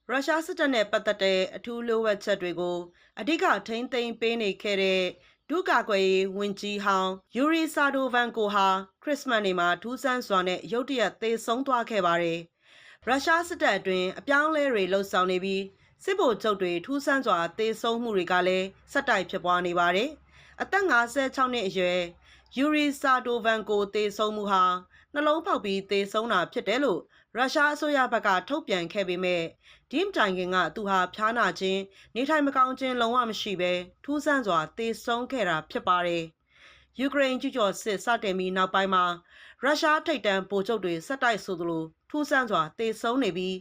ရုရှားစစ်တပ်နဲ့ပတ်သက်တဲ့အထူးလိုအပ်ချက်တွေကိုအဓိကထိန်းသိမ်းပေးနေခဲ့တဲ့ဒုကာကွယ်ရေးဝန်ကြီးဟောင်းယူရီဆာဒိုဗန်ကိုဟာခရစ်စမတ်နေ့မှာထူးဆန်းစွာနဲ့ရုတ်တရက်သေဆုံးသွားခဲ့ပါတယ်။ရုရှားစစ်တပ်အတွင်းအပြောင်းအလဲတွေလှုပ်ဆောင်နေပြီးစစ်ဗိုလ်ချုပ်တွေထူးဆန်းစွာသေဆုံးမှုတွေကလည်းဆက်တိုက်ဖြစ်ပွားနေပါတယ်။အသက်56နှစ်အရွယ်ယူရီဆာဒိုဗန်ကိုသေဆုံးမှုဟာနှလုံးဖောက်ပြီးသေဆုံးတာဖြစ်တယ်လို့ရုရှားအစိုးရဘက်ကထုတ်ပြန်ခဲ့ပေမဲ့ဒီမတိုင်ခင်ကသူဟာဖျားနာခြင်းနေထိုင်မကောင်းခြင်းလုံးဝမရှိဘဲထူးဆန်းစွာသေဆုံးခဲ့တာဖြစ်ပါတယ်။ယူကရိန်းကျူးကျော်စစ်စတင်ပြီးနောက်ပိုင်းမှာရုရှားထိပ်တန်းဗိုလ်ချုပ်တွေဆက်တိုက်ဆိုသလိုထူးဆန်းစွာသေဆုံးနေပြီး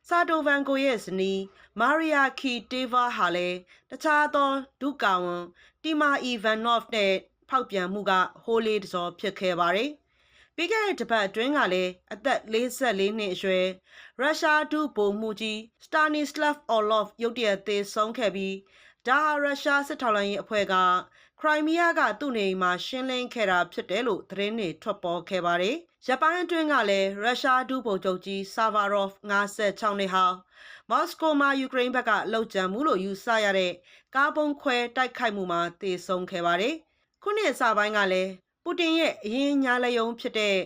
ဆာဒိုဗန်ကိုရဲ့ဇနီးမာရီယာခီတေးဗာဟာလည်းတခြားသောဒုကာဝန်တီမာအီဗန်နော့ဖ်နဲ့ဖောက်ပြန်မှုကဟိုးလေးတစောဖြစ်ခဲ့ပါတယ်။ပြီးခဲ့တဲ့တစ်ပတ်အတွင်းကလည်းအသက်44နှစ်အရွယ်ရုရှားဒုဗိုလ်မှူးကြီးစတာနီစလဗ်အော်လော့ဖ်ရုတ်တရက်သေဆုံးခဲ့ပြီးဒါဟာရုရှားစစ်ထောက်လှမ်းရေးအဖွဲ့ကခရိုင်းမီးယားကသူ့နေအိမ်မှာရှင်းလင်းခဲ့တာဖြစ်တယ်လို့သတင်းတွေထွက်ပေါ်ခဲ့ပါတယ်။ဂျပန်အတွင်းကလည်းရုရှားဒုဗိုလ်ချုပ်ကြီးဆာဗာရော့ဖ်56နှစ်ဟာမော်စကိုမှာယူကရိန်းဘက်ကလှုပ်ကြံမှုလို့ယူဆရတဲ့ကားပုံခွဲတိုက်ခိုက်မှုမှာသေဆုံးခဲ့ပါတယ်။ခုနှစ်အစပိုင်းကလည်းပူတင်ရဲ့အရင်ညာလယုံဖြစ်တဲ့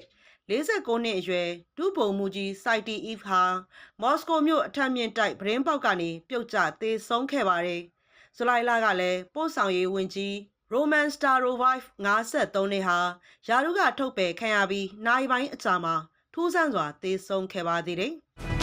49နှစ်အရွယ်ဒုဗိုလ်မှူးကြီးစိုက်တီအီဖ်ဟာမော်စကိုမြို့အထက်မြင့်တိုက်ပရင်ပေါက်ကနေပြုတ်ကျသေဆုံးခဲ့ပါတယ်။ဇူလိုင်လကလည်းပို့ဆောင်ရေးဝန်ကြီးရိုမန်စတာရိုဗိုက်53နှစ်ဟာယာရုကထုတ်ပယ်ခံရပြီးနိုင်ပိုင်းအကြာမှာထူးဆန်းစွာသေဆုံးခဲ့ပါသေးတယ်။